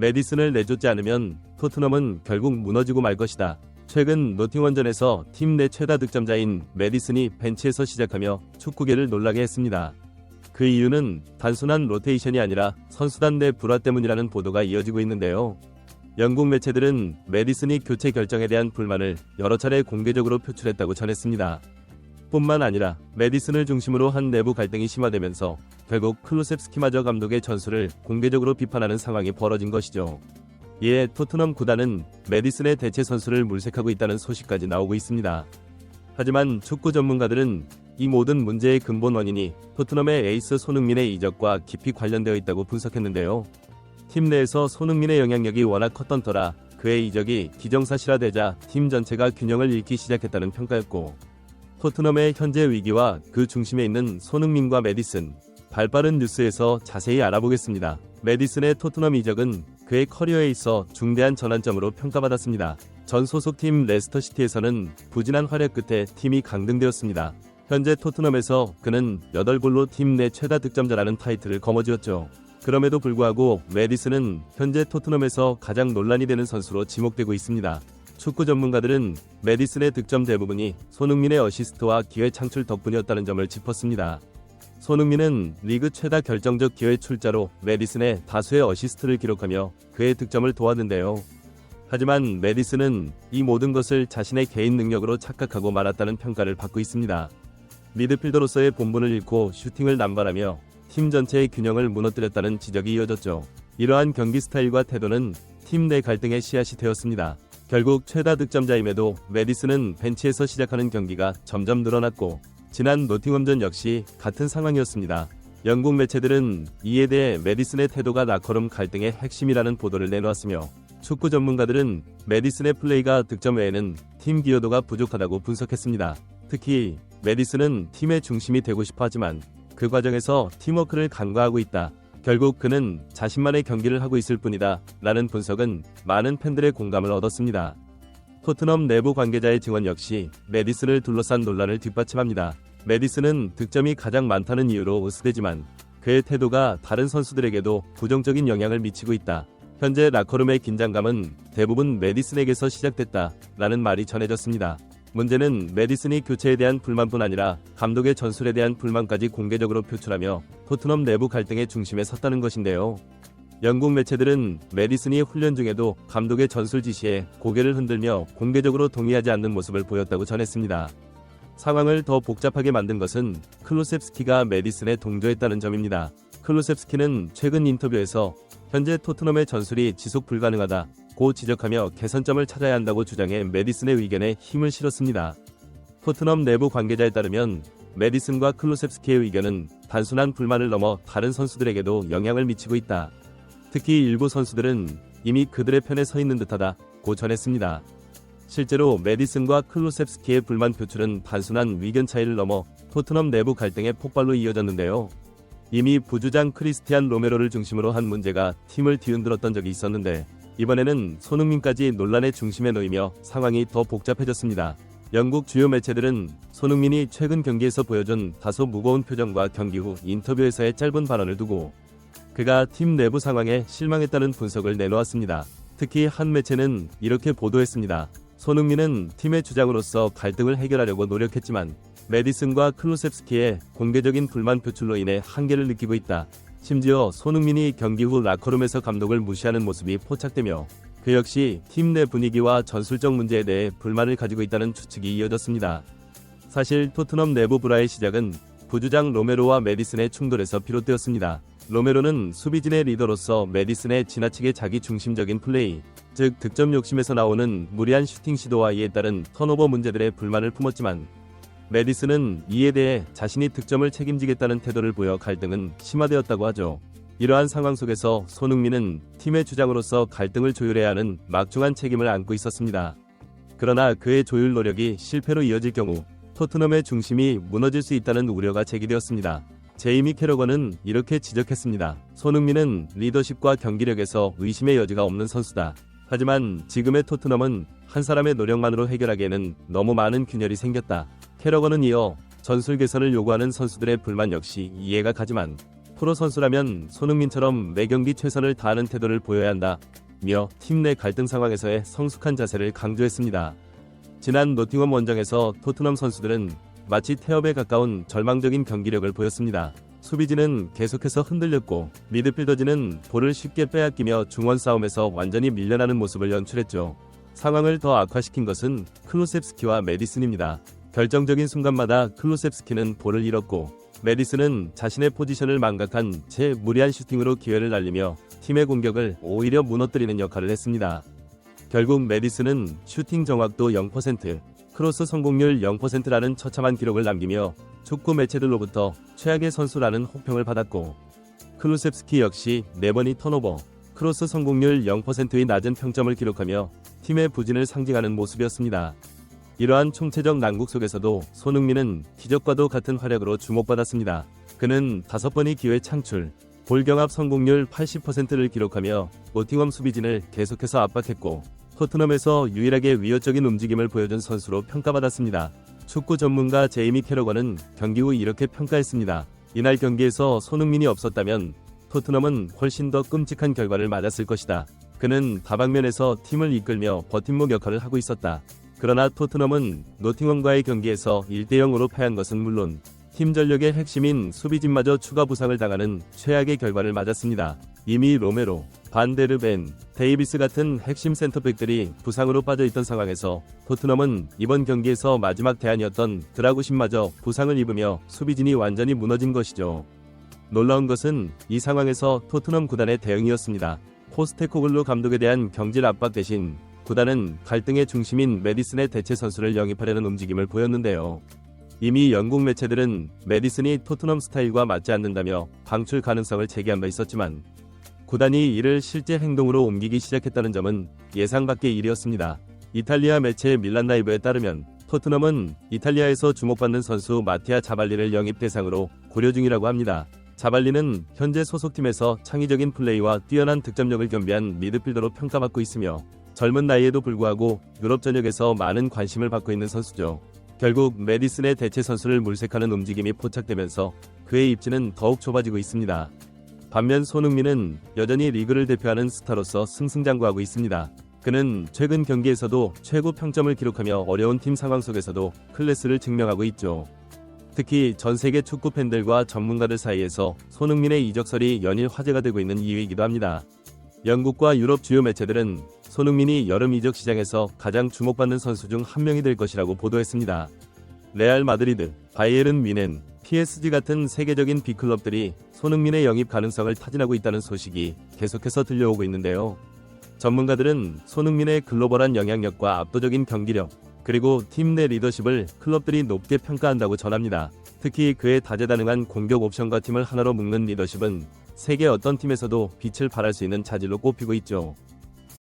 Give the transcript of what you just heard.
메디슨을 내쫓지 않으면 토트넘은 결국 무너지고 말 것이다. 최근 노팅엄전에서 팀 내 최다 득점자인 메디슨이 벤치에서 시작하며 축구계를 놀라게 했습니다. 그 이유는 단순한 로테이션이 아니라 선수단 내 불화 때문이라는 보도가 이어지고 있는데요. 영국 매체들은 메디슨이 교체 결정에 대한 불만을 여러 차례 공개적으로 표출했다고 전했습니다. 뿐만 아니라 메디슨을 중심으로 한 내부 갈등이 심화되면서 결국 클루셉스키마저 감독의 전술을 공개적으로 비판하는 상황이 벌어진 것이죠. 이에 토트넘 구단은 메디슨의 대체 선수를 물색하고 있다는 소식까지 나오고 있습니다. 하지만 축구 전문가들은 이 모든 문제의 근본 원인이 토트넘의 에이스 손흥민의 이적과 깊이 관련되어 있다고 분석했는데요. 팀 내에서 손흥민의 영향력이 워낙 컸던 터라 그의 이적이 기정사실화되자 팀 전체가 균형을 잃기 시작했다는 평가였고, 토트넘의 현재 위기와 그 중심에 있는 손흥민과 메디슨, 발빠른 뉴스에서 자세히 알아보겠습니다. 메디슨의 토트넘 이적은 그의 커리어에 있어 중대한 전환점으로 평가받았습니다. 전 소속팀 레스터시티에서는 부진한 활약 끝에 팀이 강등되었습니다. 현재 토트넘에서 그는 8골로 팀 내 최다 득점자라는 타이틀을 거머쥐었죠. 그럼에도 불구하고 메디슨은 현재 토트넘에서 가장 논란이 되는 선수로 지목되고 있습니다. 축구 전문가들은 메디슨의 득점 대부분이 손흥민의 어시스트와 기회 창출 덕분이었다는 점을 짚었습니다. 손흥민은 리그 최다 결정적 기회 출자로 메디슨의 다수의 어시스트를 기록하며 그의 득점을 도왔는데요. 하지만 메디슨은 이 모든 것을 자신의 개인 능력으로 착각하고 말았다는 평가를 받고 있습니다. 미드필더로서의 본분을 잃고 슈팅을 남발하며 팀 전체의 균형을 무너뜨렸다는 지적이 이어졌죠. 이러한 경기 스타일과 태도는 팀 내 갈등의 씨앗이 되었습니다. 결국 최다 득점자임에도 메디슨은 벤치에서 시작하는 경기가 점점 늘어났고, 지난 노팅엄전 역시 같은 상황이었습니다. 영국 매체들은 이에 대해 메디슨의 태도가 라커룸 갈등의 핵심이라는 보도를 내놓았으며, 축구 전문가들은 메디슨의 플레이가 득점 외에는 팀 기여도가 부족하다고 분석했습니다. 특히 메디슨은 팀의 중심이 되고 싶어 하지만 그 과정에서 팀워크를 간과하고 있다. 결국 그는 자신만의 경기를 하고 있을 뿐이다. 라는 분석은 많은 팬들의 공감을 얻었습니다. 토트넘 내부 관계자의 증언 역시 메디슨을 둘러싼 논란을 뒷받침합니다. 메디슨은 득점이 가장 많다는 이유로 으스대지만 그의 태도가 다른 선수들에게도 부정적인 영향을 미치고 있다. 현재 라커룸의 긴장감은 대부분 메디슨에게서 시작됐다. 라는 말이 전해졌습니다. 문제는 메디슨이 교체에 대한 불만뿐 아니라 감독의 전술에 대한 불만까지 공개적으로 표출하며 토트넘 내부 갈등의 중심에 섰다는 것인데요. 영국 매체들은 메디슨이 훈련 중에도 감독의 전술 지시에 고개를 흔들며 공개적으로 동의하지 않는 모습을 보였다고 전했습니다. 상황을 더 복잡하게 만든 것은 클루셉스키가 메디슨에 동조했다는 점입니다. 클루셉스키는 최근 인터뷰에서 현재 토트넘의 전술이 지속 불가능하다 고 지적하며 개선점을 찾아야 한다고 주장해 메디슨의 의견에 힘을 실었습니다. 토트넘 내부 관계자에 따르면 메디슨과 클루셉스키의 의견은 단순한 불만을 넘어 다른 선수들에게도 영향을 미치고 있다. 특히 일부 선수들은 이미 그들의 편에 서 있는 듯하다 고 전했습니다. 실제로 메디슨과 클루셉스키의 불만 표출은 단순한 의견 차이를 넘어 토트넘 내부 갈등의 폭발로 이어졌는데요. 이미 부주장 크리스티안 로메로를 중심으로 한 문제가 팀을 뒤흔들었던 적이 있었는데, 이번에는 손흥민까지 논란의 중심에 놓이며 상황이 더 복잡해졌습니다. 영국 주요 매체들은 손흥민이 최근 경기에서 보여준 다소 무거운 표정과 경기 후 인터뷰에서의 짧은 발언을 두고 그가 팀 내부 상황에 실망했다는 분석을 내놓았습니다. 특히 한 매체는 이렇게 보도했습니다. 손흥민은 팀의 주장으로서 갈등을 해결하려고 노력했지만 메디슨과 클루셉스키의 공개적인 불만 표출로 인해 한계를 느끼고 있다. 심지어 손흥민이 경기 후 라커룸에서 감독을 무시하는 모습이 포착되며 그 역시 팀 내 분위기와 전술적 문제에 대해 불만을 가지고 있다는 추측이 이어졌습니다. 사실 토트넘 내부 불화의 시작은 부주장 로메로와 메디슨의 충돌에서 비롯되었습니다. 로메로는 수비진의 리더로서 메디슨의 지나치게 자기중심적인 플레이, 즉 득점 욕심에서 나오는 무리한 슈팅 시도와 이에 따른 턴오버 문제들의 불만을 품었지만, 메디슨은 이에 대해 자신이 득점을 책임지겠다는 태도를 보여 갈등은 심화되었다고 하죠. 이러한 상황 속에서 손흥민은 팀의 주장으로서 갈등을 조율해야 하는 막중한 책임을 안고 있었습니다. 그러나 그의 조율 노력이 실패로 이어질 경우 토트넘의 중심이 무너질 수 있다는 우려가 제기되었습니다. 제이미 캐러건은 이렇게 지적했습니다. 손흥민은 리더십과 경기력에서 의심의 여지가 없는 선수다. 하지만 지금의 토트넘은 한 사람의 노력만으로 해결하기에는 너무 많은 균열이 생겼다. 캐러건은 이어 전술 개선을 요구하는 선수들의 불만 역시 이해가 가지만 프로 선수라면 손흥민처럼 매 경기 최선을 다하는 태도를 보여야 한다며 팀 내 갈등 상황에서의 성숙한 자세를 강조했습니다. 지난 노팅엄 원정에서 토트넘 선수들은 마치 태업에 가까운 절망적인 경기력을 보였습니다. 수비진은 계속해서 흔들렸고 미드필더진은 볼을 쉽게 빼앗기며 중원 싸움에서 완전히 밀려나는 모습을 연출했죠. 상황을 더 악화시킨 것은 클루셉스키와 메디슨입니다. 결정적인 순간마다 클루셉스키는 볼을 잃었고 메디슨은 자신의 포지션을 망각한 채 무리한 슈팅으로 기회를 날리며 팀의 공격을 오히려 무너뜨리는 역할을 했습니다. 결국 메디슨은 슈팅 정확도 0%, 크로스 성공률 0%라는 처참한 기록을 남기며 축구 매체들로부터 최악의 선수라는 호평을 받았고 클루셉스키 역시 4번이 턴오버, 크로스 성공률 0%의 낮은 평점을 기록하며 팀의 부진을 상징하는 모습이었습니다. 이러한 총체적 난국 속에서도 손흥민은 기적과도 같은 활약으로 주목받았습니다. 그는 5번의 기회 창출, 볼 경합 성공률 80%를 기록하며 노팅엄 수비진을 계속해서 압박했고 토트넘에서 유일하게 위협적인 움직임을 보여준 선수로 평가받았습니다. 축구 전문가 제이미 캐러건은 경기 후 이렇게 평가했습니다. 이날 경기에서 손흥민이 없었다면 토트넘은 훨씬 더 끔찍한 결과를 맞았을 것이다. 그는 다방면에서 팀을 이끌며 버팀목 역할을 하고 있었다. 그러나 토트넘은 노팅엄과의 경기에서 1대0으로 패한 것은 물론 팀 전력의 핵심인 수비진마저 추가 부상을 당하는 최악의 결과를 맞았습니다. 이미 로메로, 반데르벤, 데이비스 같은 핵심 센터백들이 부상으로 빠져있던 상황에서 토트넘은 이번 경기에서 마지막 대안이었던 드라구신마저 부상을 입으며 수비진이 완전히 무너진 것이죠. 놀라운 것은 이 상황에서 토트넘 구단의 대응이었습니다. 포스테코글루 감독에 대한 경질 압박 대신 구단은 갈등의 중심인 메디슨의 대체 선수를 영입하려는 움직임을 보였는데요. 이미 영국 매체들은 메디슨이 토트넘 스타일과 맞지 않는다며 방출 가능성을 제기한 바 있었지만 구단이 이를 실제 행동으로 옮기기 시작했다는 점은 예상 밖의 일이었습니다. 이탈리아 매체 밀란라이브에 따르면 토트넘은 이탈리아에서 주목받는 선수 마티아 자발리를 영입 대상으로 고려 중이라고 합니다. 자발리는 현재 소속팀에서 창의적인 플레이와 뛰어난 득점력을 겸비한 미드필더로 평가받고 있으며 젊은 나이에도 불구하고 유럽 전역에서 많은 관심을 받고 있는 선수죠. 결국 메디슨의 대체 선수를 물색하는 움직임이 포착되면서 그의 입지는 더욱 좁아지고 있습니다. 반면 손흥민은 여전히 리그를 대표하는 스타로서 승승장구하고 있습니다. 그는 최근 경기에서도 최고 평점을 기록하며 어려운 팀 상황 속에서도 클래스를 증명하고 있죠. 특히 전 세계 축구 팬들과 전문가들 사이에서 손흥민의 이적설이 연일 화제가 되고 있는 이유이기도 합니다. 영국과 유럽 주요 매체들은 손흥민이 여름 이적 시장에서 가장 주목받는 선수 중 한 명이 될 것이라고 보도했습니다. 레알 마드리드, 바이에른 뮌헨, PSG 같은 세계적인 빅클럽들이 손흥민의 영입 가능성을 타진하고 있다는 소식이 계속해서 들려오고 있는데요. 전문가들은 손흥민의 글로벌한 영향력과 압도적인 경기력, 그리고 팀 내 리더십을 클럽들이 높게 평가한다고 전합니다. 특히 그의 다재다능한 공격 옵션과 팀을 하나로 묶는 리더십은 세계 어떤 팀에서도 빛을 발할 수 있는 자질로 꼽히고 있죠.